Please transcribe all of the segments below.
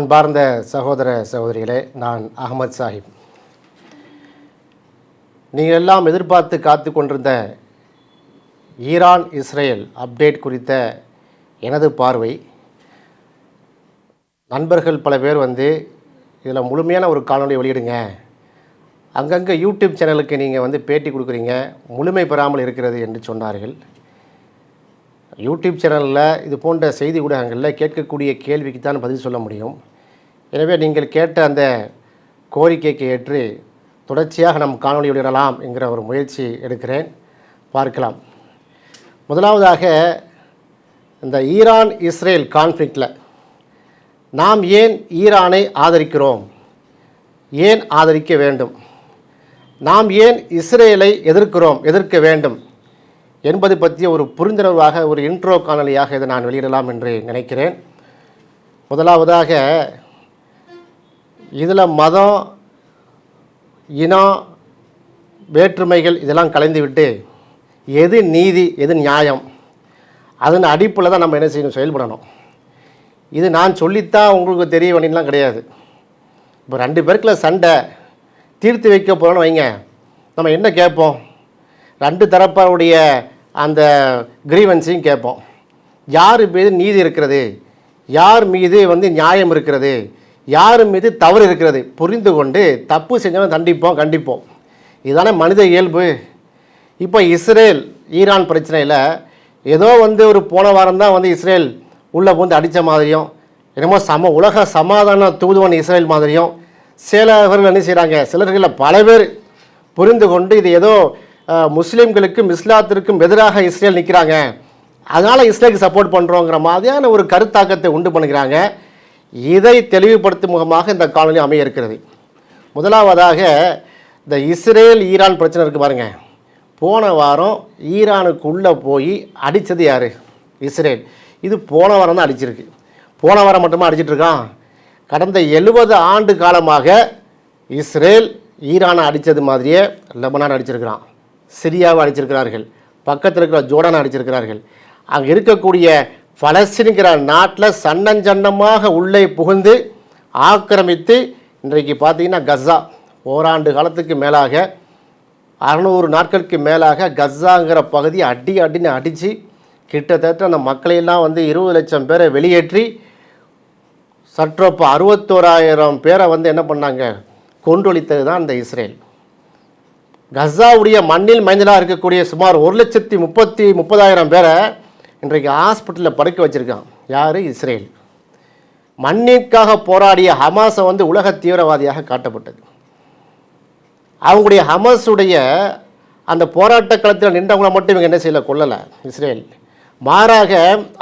அன்பார்ந்த சகோதர சகோதரிகளே, நான் அகமது சாஹிப். நீங்கள் எல்லாம் எதிர்பார்த்து காத்து கொண்டிருந்த ஈரான் இஸ்ரேல் அப்டேட் குறித்த எனது பார்வை, நண்பர்கள் பல பேர் இதில் முழுமையான ஒரு காணொளி வெளியிடுங்க, அங்கங்கே யூடியூப் சேனலுக்கு நீங்கள் பேட்டி கொடுக்குறீங்க, முழுமை பெறாமல் இருக்கிறது என்று சொன்னார்கள். யூடியூப் சேனலில் இது போன்ற செய்தி ஊடகங்களில் கேட்கக்கூடிய கேள்விக்கு தான் பதில் சொல்ல முடியும். எனவே நீங்கள் கேட்ட அந்த கோரிக்கைக்கு ஏற்று தொடர்ச்சியாக நம் காணொளி வெளியிடலாம் என்கிற ஒரு முயற்சி எடுக்கிறேன். பார்க்கலாம். முதலாவதாக, இந்த ஈரான் இஸ்ரேல் கான்ஃப்ளிக்டில் நாம் ஏன் ஈரானை ஆதரிக்கிறோம், ஏன் ஆதரிக்க வேண்டும், நாம் ஏன் இஸ்ரேலை எதிர்க்க வேண்டும் என்பது பற்றிய ஒரு புரிந்துணர்வாக ஒரு இன்ட்ரோ காணொலியாக இதை நான் வெளியிடலாம் என்று நினைக்கிறேன். முதலாவதாக, இதில் மதம், இனம், வேற்றுமைகள் இதெல்லாம் கலைந்துவிட்டு எது நீதி எது நியாயம், அதன் அடிப்பில் தான் நம்ம என்ன செய்யணும், செயல்படணும். இது நான் சொல்லித்தான் உங்களுக்கு தெரிய வேண்டியலாம் கிடையாது. இப்போ 2 பேருக்குள்ள சண்டை தீர்த்து வைக்க போகிறோன்னு வைங்க, நம்ம என்ன கேட்போம், 2 தரப்பாருடைய அந்த கிரீவன்ஸையும் கேட்போம். யார் மீது நீதி இருக்கிறது, யார் மீது நியாயம் இருக்கிறது, யார் மீது தவறு இருக்கிறது புரிந்து கொண்டு தப்பு செஞ்சவன் கண்டிப்போம். இதுதானே மனித இயல்பு. இப்போ இஸ்ரேல் ஈரான் பிரச்சனையில் ஏதோ ஒரு போன வாரம் தான் இஸ்ரேல் உள்ளே அடித்த மாதிரியும், என்னமோ உலக சமாதான தூதுவன் இஸ்ரேல் மாதிரியும் சிலர்கள் என்ன செய்கிறாங்க, சிலர்களில் பல பேர் புரிந்து கொண்டு இது ஏதோ முஸ்லீம்களுக்கும் இஸ்லாத்திற்கும் எதிராக இஸ்ரேல் நிற்கிறாங்க, அதனால் இஸ்ரேலுக்கு சப்போர்ட் பண்ணுறோங்கிற மாதிரியான ஒரு கருத்தாக்கத்தை உண்டு பண்ணுகிறாங்க. இதை தெளிவுபடுத்தும் முகமாக இந்த காணொலி அமைய இருக்கிறது. முதலாவதாக, இந்த இஸ்ரேல் ஈரான் பிரச்சனை இருக்குது பாருங்கள். போன வாரம் ஈரானுக்குள்ளே போய் அடித்தது யார், இஸ்ரேல். இது போன வாரம் தான் அடிச்சிருக்கு. போன வாரம் மட்டுமா அடிச்சிட்ருக்கான். கடந்த 70 ஆண்டு காலமாக இஸ்ரேல் ஈரானை அடித்தது மாதிரியே லெபனான் அடிச்சிருக்கிறான், சிரியாவை அடிச்சிருக்கிறார்கள், பக்கத்தில் இருக்கிற ஜோர்டானை அடிச்சிருக்கிறார்கள். அங்கே இருக்கக்கூடிய பலஸ்தீன்கிற நாட்டில் சன்னஞ்சன்னமாக உள்ளே புகுந்து ஆக்கிரமித்து இன்றைக்கு பார்த்திங்கன்னா கஸ்ஸா ஓராண்டு காலத்துக்கு மேலாக 600 நாட்களுக்கு மேலாக கஸ்ஸாங்கிற பகுதி அடின்னு அடித்து கிட்டத்தட்ட அந்த மக்களையெல்லாம் 20 லட்சம் பேரை வெளியேற்றி சற்றொப்ப 61,000 பேரை என்ன பண்ணாங்க, கொன்றொழித்தது தான் இந்த இஸ்ரேல். கஸ்ஸாவுடைய மண்ணில் மைந்தலாக இருக்கக்கூடிய சுமார் 1,30,000 பேரை இன்றைக்கு ஹாஸ்பிட்டலில் படுக்க வச்சுருக்கான். யார், இஸ்ரேல். மண்ணிற்காக போராடிய ஹமாஸை உலக தீவிரவாதியாக காட்டப்பட்டது. அவங்களுடைய ஹமாஸுடைய அந்த போராட்ட களத்தில் நின்றவங்களை மட்டும் இவங்க என்ன செய்யலை, கொல்லலை இஸ்ரேல். மாறாக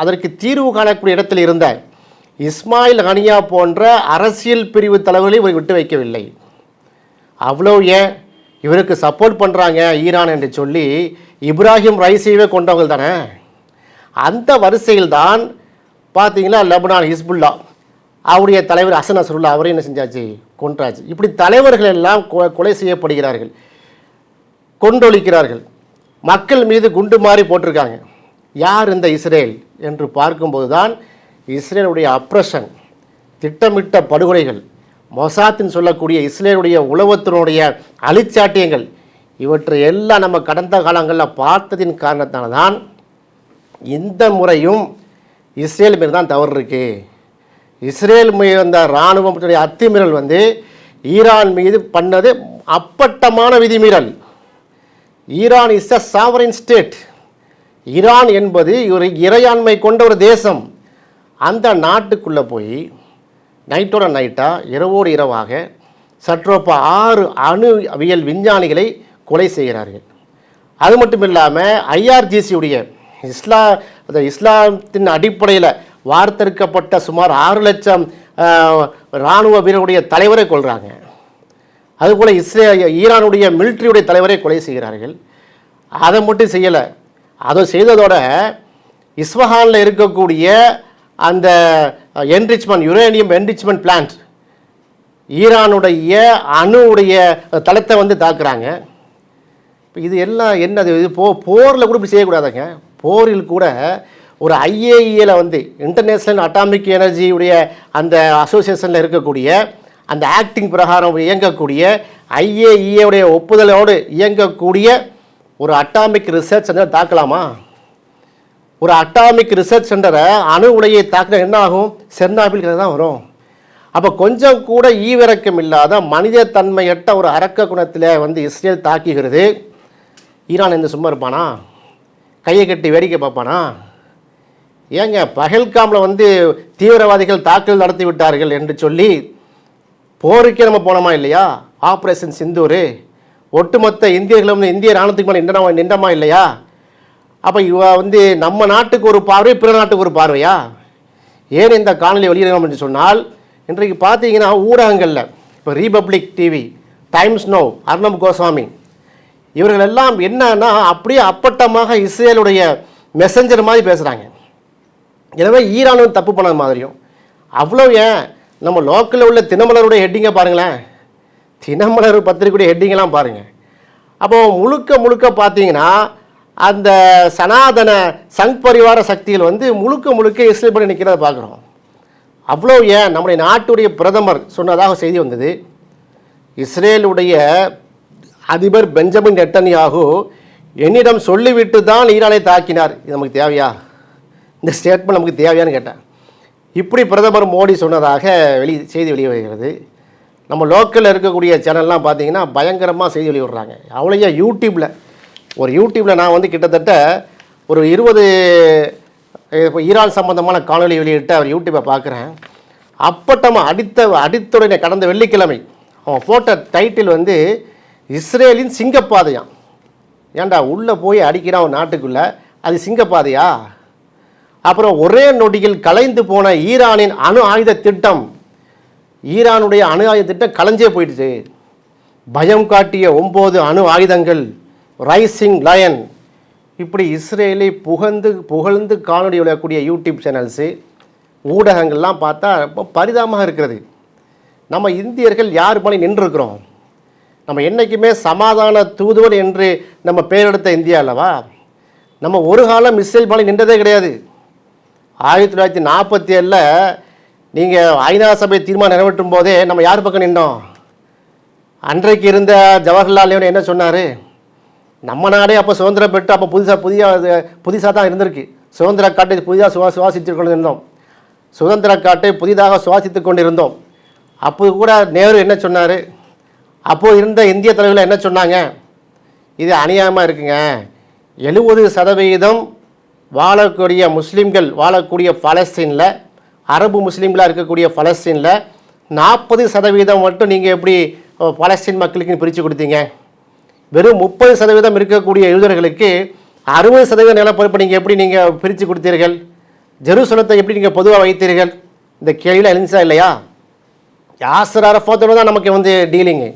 அதற்கு தீர்வு காணக்கூடிய இடத்தில் இருந்த இஸ்மாயில் ஹனியா போன்ற அரசியல் பிரிவு தலைவர்களை இவர் விட்டு வைக்கவில்லை. அவ்வளோ ஏன் இவருக்கு சப்போர்ட் பண்ணுறாங்க ஈரான் என்று சொல்லி இப்ராஹிம் ரைசியவே கொண்டவங்க தானே. அந்த வரிசையில் தான் பார்த்தீங்களா லெபனான் ஹிஸ்புல்லா அவருடைய தலைவர் ஹசன் நஸ்ருல்லா அவரையும் என்ன செஞ்சாச்சு, கொன்றாச்சு. இப்படி தலைவர்கள் எல்லாம் கொலை செய்யப்படுகிறார்கள், கொண்டொழிக்கிறார்கள், மக்கள் மீது குண்டு மாறி போட்டிருக்காங்க. யார் இந்த இஸ்ரேல் என்று பார்க்கும்போது தான் இஸ்ரேலுடைய அப்ரஷன், திட்டமிட்ட படுகொலைகள், மொசாத்தின் சொல்லக்கூடிய இஸ்ரேலுடைய உளவுத்துறையுடைய அழிச்சாட்டியங்கள், இவற்றை எல்லாம் நம்ம கடந்த காலங்களில் பார்த்ததின் காரணத்தால் தான் இந்த முறையும் இஸ்ரேல் மீது தான் தவறு இருக்குது. இஸ்ரேல் மீது வந்த இராணுவத்துடைய அத்துமீறல் ஈரான் மீது பண்ணது அப்பட்டமான விதிமீறல். Iran is a sovereign state. Iran என்பது ஒரு இறையாண்மை கொண்ட ஒரு தேசம். அந்த நாட்டுக்குள்ளே போய் நைட்டோட நைட்டாக இரவோடு இரவாக சற்றொப்ப 6 அணுவியல் விஞ்ஞானிகளை கொலை செய்கிறார்கள். அது மட்டும் இல்லாமல் IRGCயுடைய இஸ்லாத்தின் அடிப்படையில் வார்த்தெடுக்கப்பட்ட சுமார் 6 லட்சம் இராணுவ வீரருடைய தலைவரை கொள்கிறாங்க. அதுபோல் ஈரானுடைய மிலிட்ரியுடைய தலைவரை கொலை செய்கிறார்கள். அதை மட்டும் செய்யலை, அதை செய்ததோட இஸ்ஃபஹானில் இருக்கக்கூடிய அந்த யுரேனியம் என்ரிச்மெண்ட் பிளான்ட், ஈரானுடைய அணுவுடைய தளத்தை தாக்குறாங்க. இப்போ இது எல்லாம் என்னது, இது போரில் கூட இப்படி செய்யக்கூடாதுங்க. போரில் கூட ஒரு IAEA வந்து இன்டர்நேஷ்னல் அட்டாமிக் எனர்ஜியுடைய அந்த அசோசியேஷனில் இருக்கக்கூடிய அந்த ஆக்டிங் பிரகாரம் இயங்கக்கூடிய IAEA உடைய ஒப்புதலோடு இயங்கக்கூடிய ஒரு அட்டாமிக் ரிசர்ச் சென்டர் தாக்கலாமா? ஒரு அட்டாமிக் ரிசர்ச் சென்டரை அணு உலையை தாக்கின என்ன ஆகும்? செர்னாபில் தான் வரும். அப்போ கொஞ்சம் கூட ஈவிரக்கம் இல்லாத மனித தன்மையற்ற ஒரு அரக்க குணத்தில் வந்து இஸ்ரேல் தாக்குகிறது. ஈரான் இந்த சும்மா இருப்பானா? கையை கட்டி வேடிக்கை பார்ப்பானா? ஏங்க பஹல்காமில் வந்து தீவிரவாதிகள் தாக்குதல் நடத்தி விட்டார்கள் என்று சொல்லி போருக்கே நம்ம போனோமா இல்லையா? ஆப்ரேஷன் சிந்தூர் ஒட்டுமொத்த இந்தியர்களும் இந்திய இராணுவத்துக்கு மேலே நின்றமா இல்லையா? அப்போ இவ வந்து நம்ம நாட்டுக்கு ஒரு பார்வை, பிற நாட்டுக்கு ஒரு பார்வையா? ஏன் இந்த காணொலி வெளியிடணும் என்று சொன்னால், இன்றைக்கு பார்த்தீங்கன்னா ஊடகங்களில் இப்போ republic TV, Times now, Arnab Goswami இவர்கள் எல்லாம் என்னன்னா அப்படியே அப்பட்டமாக இஸ்ரேலுடைய மெசஞ்சர் மாதிரி பேசுகிறாங்க. எனவே ஈரானும் தப்பு பண்ணது மாதிரியும். அவ்வளோ ஏன் நம்ம லோக்கலில் உள்ள தினமலருடைய ஹெட்டிங்கை பாருங்களேன், தினமலர் பத்திரிகையுடைய ஹெட்டிங்கெல்லாம் பாருங்கள். அப்போது முழுக்க பார்த்தீங்கன்னா அந்த சனாதன சங் பரிவார சக்திகள் வந்து முழுக்க இஸ்ரேல் பண்ணி நிற்கிறத பார்க்குறோம். அவ்வளோ ஏன் நம்முடைய நாட்டுடைய பிரதமர் சொன்னதாக செய்தி வந்தது. இஸ்ரேலுடைய அதிபர் பெஞ்சமின் நெட்டன்யாகு என்னிடம் சொல்லிவிட்டு தான் ஈரானை தாக்கினார். இது நமக்கு தேவையா? இந்த ஸ்டேட்மெண்ட் நமக்கு தேவையான்னு கேட்டேன். இப்படி பிரதமர் மோடி சொன்னதாக செய்தி வெளியே வருகிறது. நம்ம லோக்கலில் இருக்கக்கூடிய சேனல்லாம் பார்த்தீங்கன்னா பயங்கரமாக செய்தி வெளியிடுறாங்க. அவ்வளோயா யூடியூப்பில் நான் வந்து கிட்டத்தட்ட ஒரு 20 இப்போ ஈரான் சம்பந்தமான காணொலி வெளியிட்டு அவர் யூடியூப்பை பார்க்குறேன். அப்பட்டமாக அடித்துடனே கடந்த வெள்ளிக்கிழமை அவன் போட்ட டைட்டில் வந்து இஸ்ரேலின் சிங்கப்பாதையாம். ஏன்டா உள்ளே போய் அடிக்கிறான் அவன் நாட்டுக்குள்ளே, அது சிங்கப்பாதையா? அப்புறம் ஒரே நொடியில் கலைந்து போன ஈரானின் அணு ஆயுத திட்டம், ஈரானுடைய அணு ஆயுத திட்டம் கலைஞ்சே போயிடுச்சு. பயம் காட்டிய 9 அணு ஆயுதங்கள், ரைசிங் லயன். இப்படி இஸ்ரேலை புகழ்ந்து காணொலி விளையக்கூடிய யூடியூப் சேனல்ஸு ஊடகங்கள்லாம் பார்த்தா ரொம்ப பரிதாபமாக இருக்கிறது. நம்ம இந்தியர்கள் யார் மேலே நின்றுருக்கிறோம்? நம்ம என்றைக்குமே சமாதான தூதுவர் என்று நம்ம பெயரெடுத்த இந்தியா அல்லவா? நம்ம ஒரு காலம் இஸ்ரேல் மேலே நின்றதே கிடையாது. 1947 நீங்கள் ஐநா சபை தீர்மானம் நிறைவேற்றும் போதே நம்ம யார் பக்கம் நின்றோம்? அன்றைக்கு இருந்த ஜவஹர்லால் நேரு என்ன சொன்னார்? நம்ம நாடே அப்போ சுதந்திரம் பெற்று அப்போ புதுசாக தான் இருந்திருக்கு. சுதந்திர காட்டை புதிதாக சுவாசித்து கொண்டு இருந்தோம். சுதந்திர காட்டை புதிதாக சுவாசித்து கொண்டு இருந்தோம். அப்போ கூட நேரு என்ன சொன்னார்? அப்போது இருந்த இந்திய தலைவர்கள் என்ன சொன்னாங்க? இது அநியாயமாக இருக்குங்க, 70% வாழக்கூடிய முஸ்லீம்கள் வாழக்கூடிய பலஸ்தீனில், அரபு முஸ்லீம்களாக இருக்கக்கூடிய பலஸ்தீனில் 40% மட்டும் நீங்கள் எப்படி பலஸ்தீன் மக்களுக்கு பிரித்து கொடுத்தீங்க? வெறும் 30% இருக்கக்கூடிய யூதர்களுக்கு 60% நிலப்பரப்பு நீங்கள் எப்படி நீங்கள் பிரித்து கொடுத்தீர்கள்? ஜெருசலத்தை எப்படி நீங்கள் பொதுவாக வைத்தீர்கள்? இந்த கேள்வியில் எழுந்துச்சா இல்லையா? யாசர் அரஃபாத்தோடு தான் நமக்கு வந்து டீலிங்கு.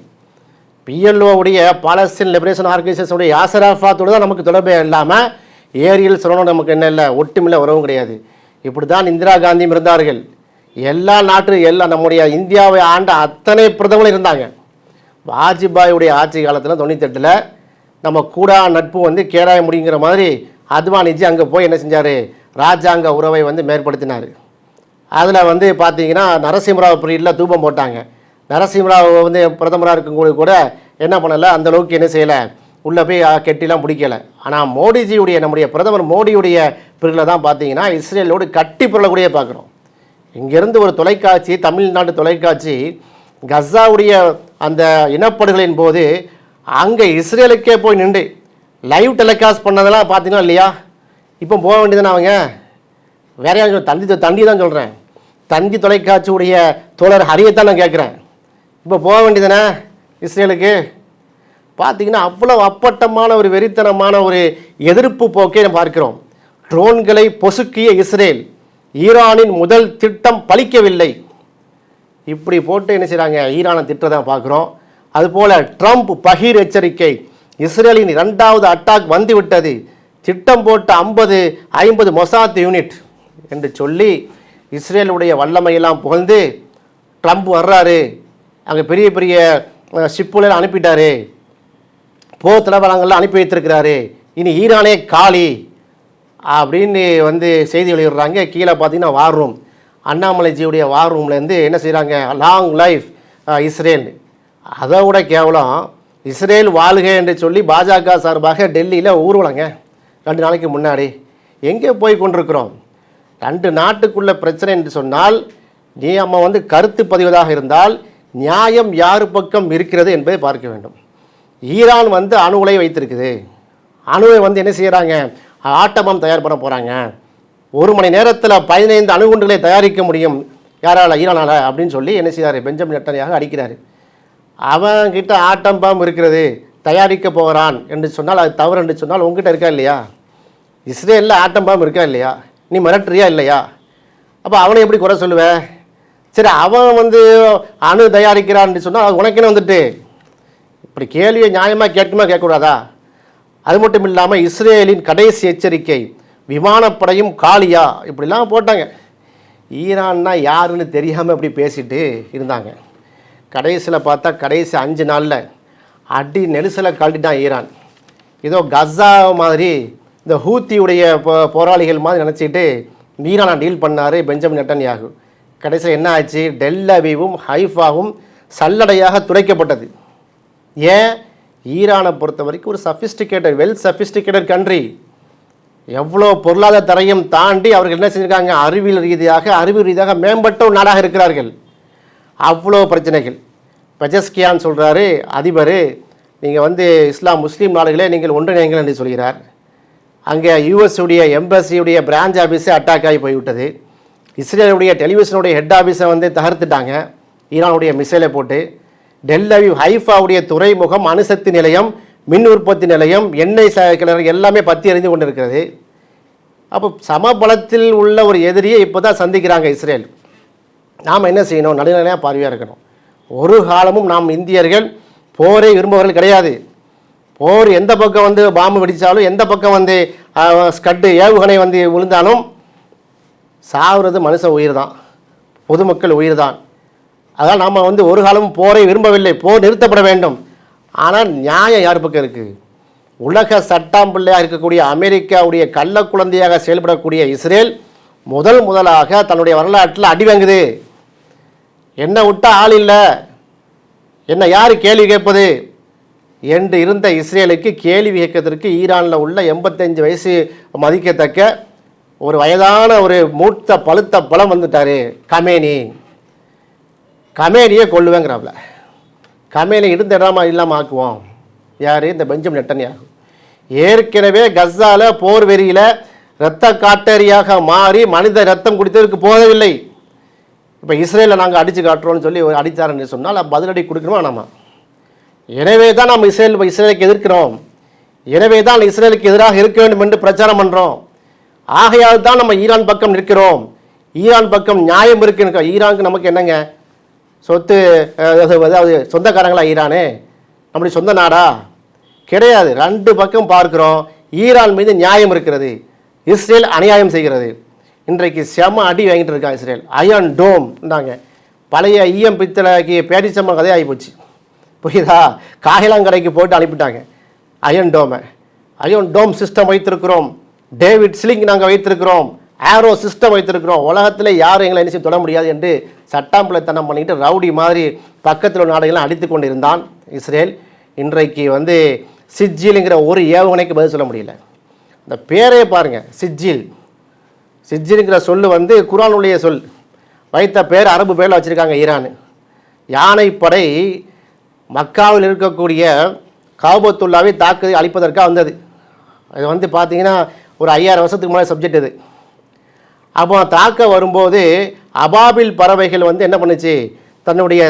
PLOவுடைய பாலஸ்தீன் லிபரேஷன் ஆர்கனைசேஷனுடைய யாசர் அரஃபாத்தோடு தான் நமக்கு தொடர்பே இல்லாமல் ஏரியல் சொல்லணும் நமக்கு என்ன இல்லை, ஒட்டுமில்ல உறவும் கிடையாது. இப்படி தான் இந்திரா காந்தியும் இருந்தார்கள். எல்லா நம்முடைய இந்தியாவை ஆண்ட அத்தனை பிரதமர்களும் இருந்தாங்க. வாஜ்பாயுடைய ஆட்சி காலத்தில் 98 நம்ம கூடா நட்பு வந்து கேடாய முடிங்கிற மாதிரி அத்வானிஜி அங்கே போய் என்ன செஞ்சார்? ராஜாங்க உறவை வந்து மேற்படுத்தினார். அதில் வந்து பார்த்தீங்கன்னா நரசிம்மராவ் பீரியடில் தூபம் போட்டாங்க. நரசிம்மராவ் வந்து பிரதமராக இருக்கும்போது கூட என்ன பண்ணலை, அந்தளவுக்கு என்ன செய்யலை, உள்ளே போய் கெட்டிலாம் பிடிக்கலை. ஆனால் மோடிஜியுடைய நம்முடைய பிரதமர் மோடியுடைய பிரிவில் தான் பார்த்தீங்கன்னா இஸ்ரேலோடு கட்டி புரளக்கூடிய பார்க்குறோம். இங்கேருந்து ஒரு தொலைக்காட்சி, தமிழ்நாட்டு தொலைக்காட்சி கஸாவுடைய அந்த இனப்படுகொலையின் போது அங்கே இஸ்ரேலுக்கே போய் நின்று லைவ் டெலிகாஸ்ட் பண்ணதெல்லாம் பார்த்தீங்கன்னா இல்லையா? இப்போ போக வேண்டியதுன்னு அவங்க வேற யாரும் தந்தி தான் சொல்கிறேன். தந்தி தொலைக்காட்சியுடைய தோழர் ஹரியத்தான் நான் கேட்குறேன். இப்போ போக வேண்டியதுனே இஸ்ரேலுக்கு? பார்த்தீங்கன்னா அவ்வளோ அப்பட்டமான ஒரு வெறித்தனமான ஒரு எதிர்ப்பு போக்கை நம்ம பார்க்கிறோம். ட்ரோன்களை பொசுக்கிய இஸ்ரேல், ஈரானின் முதல் திட்டம் பலிக்கவில்லை. இப்படி போட்டு என்ன செய்கிறாங்க? ஈரானை திட்டத்தை பார்க்குறோம். அதுபோல் ட்ரம்ப் பகீர் எச்சரிக்கை, இஸ்ரேலின் 2வது அட்டாக் வந்துவிட்டது, திட்டம் போட்ட 50 மொசாத் யூனிட் என்று சொல்லி இஸ்ரேலுடைய வல்லமையெல்லாம் புகழ்ந்து ட்ரம்ப் வர்றாரு, அங்கே பெரிய பெரிய ஷிப்புலாம் அனுப்பிட்டாரு, போர் தளவாடங்கள்லாம் அனுப்பி வைத்திருக்கிறாரு, இனி ஈரானே காலி அப்படின்னு வந்து செய்தி வெளியிடுறாங்க. கீழே பார்த்தீங்கன்னா வார் ரூம், அண்ணாமலைஜியுடைய வார் ரூம்லேருந்து என்ன செய்கிறாங்க, லாங் லைஃப் இஸ்ரேல். அதை விட கேவலம், இஸ்ரேல் வாழ்க என்று சொல்லி பாஜக சார்பாக டெல்லியில் ஊர்வலங்க 2 நாளைக்கு முன்னாடி. எங்கே போய் கொண்டிருக்கிறோம்? 2 நாட்டுக்குள்ள பிரச்சனை என்று சொன்னால் நம்ம வந்து கருத்து பதிவதாக இருந்தால் நியாயம் யார் பக்கம் இருக்கிறது என்பதை பார்க்க வேண்டும். ஈரான் வந்து அணு உலை வைத்திருக்குது. அணுவை வந்து என்ன செய்கிறாங்க, ஆட்டமம் தயார் பண்ண போகிறாங்க. 1 மணி நேரத்தில் 15 அணுகுண்டுகளை தயாரிக்க முடியும் யாரால், ஈரானால் அப்படின்னு சொல்லி என்ன செய்கிறார், பெஞ்சமின் நெட்டன்யாகு அடிக்கிறார். அவன்கிட்ட ஆட்டம் பாம் இருக்கிறது, தயாரிக்க போகிறான் என்று சொன்னால் அது தவறு என்று சொன்னால் உங்ககிட்ட இருக்கா இல்லையா? இஸ்ரேலில் ஆட்டம் பாம் இருக்கா இல்லையா? நீ மிரட்டுறியா இல்லையா? அப்போ அவனை எப்படி குறை சொல்லுவேன்? சரி, அவன் வந்து அணு தயாரிக்கிறான்னு சொன்னால் உனக்குன்னு வந்துட்டு இப்படி கேள்வியை நியாயமாக கேட்குமா கேட்கக்கூடாதா? அது மட்டும் இல்லாமல் இஸ்ரேலின் கடைசி எச்சரிக்கை, விமானப்படையும் காலியா இப்படிலாம் போட்டாங்க. ஈரான்னா யாருன்னு தெரியாமல் இப்படி பேசிட்டு இருந்தாங்க. கடைசியில் பார்த்தா கடைசி 5 நாளில் அடி நெரிசலை கழட்டிட்டான் ஈரான். ஏதோ கஸா மாதிரி இந்த ஹூத்தியுடைய போராளிகள் மாதிரி நினச்சிக்கிட்டு ஈரானை டீல் பண்ணார் பெஞ்சமின் நெட்டன்யாகு. கடைசியில் என்ன ஆச்சு, டெல் அவீவும் ஹைஃபாவும் சல்லடையாக துடைக்கப்பட்டது. ஏன்? ஈரானை பொறுத்த வரைக்கும் ஒரு சஃபிஸ்டிகேட்டட், வெல் சஃபிஸ்டிகேட்டட் கண்ட்ரி. எவ்வளோ பொருளாதார தரையும் தாண்டி அவர்கள் என்ன செஞ்சுருக்காங்க, அறிவியல் ரீதியாக மேம்பட்ட ஒரு நாடாக இருக்கிறார்கள். அவ்வளோ பிரச்சனைகள். பெஜஸ்கியான் சொல்கிறாரு அதிபர், நீங்கள் வந்து முஸ்லீம் நாடுகளே நீங்கள் ஒன்றிணைங்கள் என்று சொல்கிறார். அங்கே யூஎஸ்டைய எம்பசியுடைய பிரான்ச் ஆஃபீஸே அட்டாக் ஆகி போய்விட்டது. இஸ்ரேலுடைய டெலிவிஷனுடைய ஹெட் ஆஃபீஸை வந்து தகர்த்துட்டாங்க ஈரானுடைய மிசைலை போட்டு. டெல் அவீவ் ஹைஃபாவுடைய துறைமுகம், அணுசக்தி நிலையம், மின் உற்பத்தி நிலையம், எண்ணெய் கிணறு எல்லாமே பற்றி எறிந்து கொண்டு இருக்கிறது. அப்போ சமபலத்தில் உள்ள ஒரு எதிரியை இப்போ தான் சந்திக்கிறாங்க இஸ்ரேல். நாம் என்ன செய்யணும், நடுநிலையாக பார்வையாக இருக்கணும். ஒரு காலமும் நாம் இந்தியர்கள் போரை விரும்புபவர்கள் கிடையாது. போர் எந்த பக்கம் வந்து பாம்பு வெடித்தாலும், எந்த பக்கம் வந்து ஸ்கட்டு ஏவுகணை வந்து விழுந்தாலும் சாவுறது மனுஷ உயிர் தான், பொதுமக்கள் உயிர் தான். அதனால் நாம் வந்து ஒரு காலமும் போரை விரும்பவில்லை. போர் நிறுத்தப்பட வேண்டும். ஆனால் நியாயம் யார் பக்கம் இருக்குது? உலக சட்டம் பிள்ளையாக இருக்கக்கூடிய அமெரிக்காவுடைய கள்ள குழந்தையாக செயல்படக்கூடிய இஸ்ரேல் முதலாக தன்னுடைய வரலாற்றில் அடி வாங்குது. என்ன விட்டால் ஆள் இல்லை, என்ன யார் கேள்வி கேட்பது என்று இருந்த இஸ்ரேலுக்கு கேள்வி கேட்கறதுக்கு ஈரானில் உள்ள 85 வயசு மதிக்கத்தக்க ஒரு வயதான ஒரு மூத்த பழுத்த பழம் வந்துட்டார் கமேனியை கொள்ளுவேங்கிறாப்புல. கமேனி இருந்த இடமா இல்லாமல் ஆக்குவோம். யார்? இந்த பெஞ்சமின் நெட்டன்யாகு. ஏற்கனவே கஸால போர் வெறியில் இரத்த காட்டேரியாக மாறி மனித ரத்தம் குடித்ததற்கு போதவில்லை. இப்போ இஸ்ரேலில் நாங்கள் அடித்து காட்டுறோன்னு சொல்லி அடித்தாருன்னு சொன்னால் பதிலடி கொடுக்கணுமா நம்ம? எனவே தான் நம்ம இஸ்ரேலுக்கு எதிர்க்கிறோம். எனவே தான் இஸ்ரேலுக்கு எதிராக இருக்க வேண்டும் என்று பிரச்சாரம் பண்ணுறோம். ஆகையால் தான் நம்ம ஈரான் பக்கம் நிற்கிறோம். ஈரான் பக்கம் நியாயம் இருக்கு. ஈரானுக்கு நமக்கு என்னங்க சொத்து, அதாவது சொந்தக்காரங்களா ஈரானே? நம்முடைய சொந்த நாடா? கிடையாது. 2 பக்கம் பார்க்குறோம். ஈரான் மீது நியாயம் இருக்கிறது, இஸ்ரேல் அநியாயம் செய்கிறது. இன்றைக்கு செம அடி வாங்கிட்டு இருக்கா இஸ்ரேல். அயன் டோம் இருந்தாங்க, பழைய ஈயம் பித்தளைக்கு பேரிச்சம்மன் கதையாக ஆகிப்போச்சு. புரியுதா? காகிலாங்கடைக்கு போட்டு அனுப்பிட்டாங்க அயன் டோம் சிஸ்டம் வைத்திருக்கிறோம், டேவிட் ஸ்லிங் நாங்கள் வைத்திருக்கிறோம், ஆரோ சிஸ்டம் வைத்திருக்கிறோம், உலகத்தில் யாரும் எங்களை என்ன தொட முடியாது என்று சட்டாம்பிள்ளைத்தனம் பண்ணிட்டு ரவுடி மாதிரி பக்கத்தில் உள்ள நாடுகள்லாம் அடித்து கொண்டு இருந்தான் இஸ்ரேல். இன்றைக்கு வந்து சிஜிலுங்கிற ஒரு ஏவுகணைக்கு பதில் சொல்ல முடியல. இந்த பேரே பாருங்கள், சிஜிலுங்கிற சொல் வந்து குர்ஆனுடைய சொல். வைத்த பேர் அரபு பேரில் வச்சுருக்காங்க ஈரான். யானைப்படை மக்காவில் இருக்கக்கூடிய காபத்துல்லாவை தாக்குதல் அழிப்பதற்காக வந்தது. இது வந்து பார்த்திங்கன்னா ஒரு 5000 வருஷத்துக்கு முன்னாடி சப்ஜெக்ட் இது. அப்போ தாக்க வரும்போது அபாபில் பறவைகள் வந்து என்ன பண்ணுச்சு, தன்னுடைய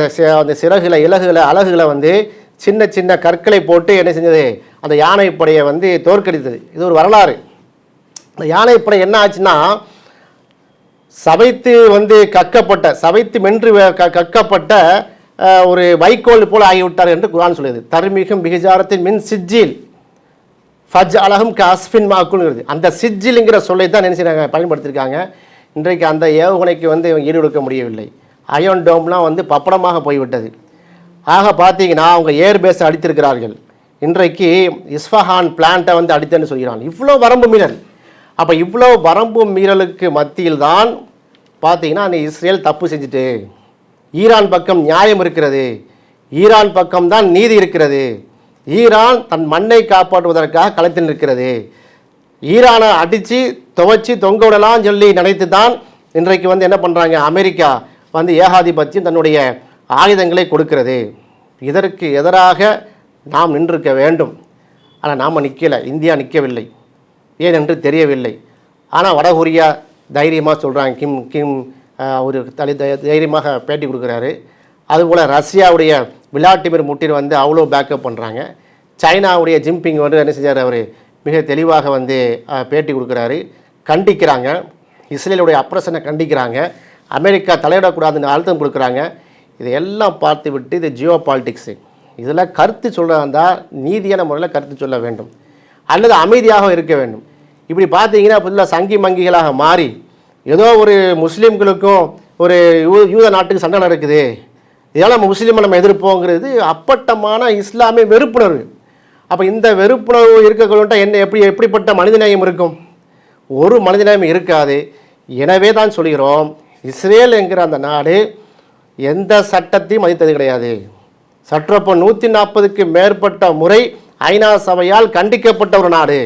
அந்த சிறகுகளை அலகுகளை வந்து சின்ன சின்ன கற்களை போட்டு என்ன செஞ்சது, அந்த யானைப்படையை வந்து தோற்கடித்தது. இது ஒரு வரலாறு. அந்த யானைப்படை என்ன ஆச்சுன்னா, சவைத்து மென்று கக்கப்பட்ட ஒரு வைக்கோல் போல் ஆகிவிட்டார் என்று குர்ஆன் சொல்லுது. தர்மிகும் பிஹிஜாரத்தின் மின் சிஜில் ஃபஜ் அலகும் காஸ்பின் மாக்குங்கிறது. அந்த சிஜிலுங்கிற சொல்லை தான் நினைச்சாங்க பயன்படுத்தியிருக்காங்க. இன்றைக்கு அந்த ஏவுகணைக்கு வந்து ஈடுபடுத்த முடியவில்லை. அயன் டோம்லாம் வந்து பப்படமாக போய்விட்டது. ஆக பார்த்தீங்கன்னா அவங்க ஏர்பேஸை அடித்திருக்கிறார்கள். இன்றைக்கு இஸ்ஃபஹான் பிளான்ட்டை வந்து அடித்தேன்னு சொல்கிறான். இவ்வளோ வரம்பு மீறல். அப்போ இவ்வளோ வரம்பு மீறலுக்கு மத்தியில் தான் பார்த்தீங்கன்னா அந்த இஸ்ரேல் தப்பு செஞ்சுட்டு ஈரான் பக்கம் நியாயம் இருக்கிறது, ஈரான் பக்கம்தான் நீதி இருக்கிறது, ஈரான் தன் மண்ணை காப்பாற்றுவதற்காக களத்தில் நிற்கிறது, ஈரானை அடித்து துவச்சி தொங்க விடலாம் சொல்லி நினைத்து தான் இன்றைக்கு வந்து என்ன பண்ணுறாங்க, அமெரிக்கா வந்து ஏகாதிபத்தியம் தன்னுடைய ஆயுதங்களை கொடுக்கிறது. இதற்கு எதிராக நாம் நின்றிருக்க வேண்டும். ஆனால் நாம் நிற்கலை, இந்தியா நிற்கவில்லை, ஏனென்று தெரியவில்லை. ஆனால் வடகொரியா தைரியமாக சொல்கிறாங்க, கிம் ஒரு தைரியமாக பேட்டி கொடுக்குறாரு. அதுபோல் ரஷ்யாவுடைய விளாடிமிர் புட்டின் வந்து அவ்வளோ பேக்கப் பண்ணுறாங்க. சைனாவுடைய ஜின்பிங் வந்து என்ன செஞ்சார், அவர் மிக தெளிவாக வந்து பேட்டி கொடுக்குறாரு, கண்டிக்கிறாங்க, இஸ்ரேலுடைய அப்ரஷனை கண்டிக்கிறாங்க, அமெரிக்கா தலையிடக்கூடாதுன்னு அழுத்தம் கொடுக்குறாங்க. இதையெல்லாம் பார்த்து விட்டு இது ஜியோ பாலிட்டிக்ஸு, இதில் கருத்து சொல்கிறதா நீதியான முறையில் கருத்து சொல்ல வேண்டும் அல்லது அமைதியாக இருக்க வேண்டும். இப்படி பார்த்தீங்கன்னா ஃபுல்லாக சங்கி மங்கிகளாக மாறி ஏதோ ஒரு முஸ்லீம்களுக்கும் ஒரு யூத நாட்டுக்கு சண்டை நடக்குது, இதெல்லாம் நம்ம முஸ்லீமை நம்ம எதிர்ப்போங்கிறது அப்பட்டமான இஸ்லாமிய வெறுப்புணர்வு. அப்போ இந்த வெறுப்புணர்வு இருக்கக்கூட என்ன எப்படிப்பட்ட மனிதநேயம் இருக்கும்? ஒரு மனிதநேயம் இருக்காது. எனவே தான் சொல்கிறோம், இஸ்ரேல் என்கிற அந்த நாடு எந்த சட்டத்தையும் மதித்தது கிடையாது. சற்றப்போ 140க்கு மேற்பட்ட முறை ஐநா சபையால் கண்டிக்கப்பட்ட ஒரு நாடு.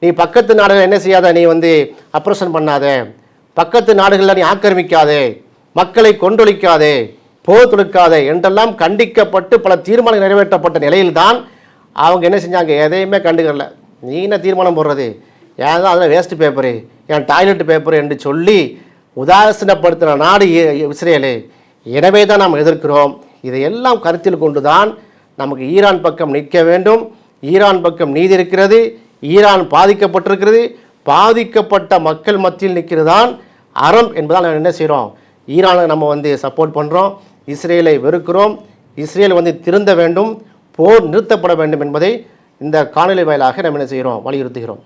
நீ பக்கத்து நாடுகள் என்ன செய்யாத, நீ வந்து அப்ரஷன் பண்ணாத, பக்கத்து நாடுகளில் நீ ஆக்கிரமிக்காதே, மக்களை கொன்றொழிக்காதே, போர் தொடுக்காதே என்றெல்லாம் கண்டிக்கப்பட்டு பல தீர்மானங்கள் நிறைவேற்றப்பட்ட நிலையில்தான் அவங்க என்ன செஞ்சாங்க, எதையுமே கண்டுக்கல. நீ என்ன தீர்மானம் போடுறது, ஏன் தான் அதில் வேஸ்ட் பேப்பரு, என் டாய்லெட் பேப்பர் என்று சொல்லி உதாசீனப்படுத்தின நாடு இஸ்ரேலு. எனவே தான் நாம் எதிர்க்கிறோம். இதையெல்லாம் கருத்தில் கொண்டு தான் நமக்கு ஈரான் பக்கம் நிற்க வேண்டும். ஈரான் பக்கம் நீதி இருக்கிறது, ஈரான் பாதிக்கப்பட்டிருக்கிறது, பாதிக்கப்பட்ட மக்கள் மத்தியில் நிற்கிறது தான் அறம் என்பதால் நம்ம என்ன செய்கிறோம், ஈரானை நம்ம வந்து சப்போர்ட் பண்ணுறோம், இஸ்ரேலை வெறுக்கிறோம், இஸ்ரேல் வந்து திருந்த வேண்டும், போர் நிறுத்தப்பட வேண்டும் என்பதை இந்த காணொலி வாயிலாக நம்ம என்ன செய்கிறோம், வலியுறுத்துகிறோம்.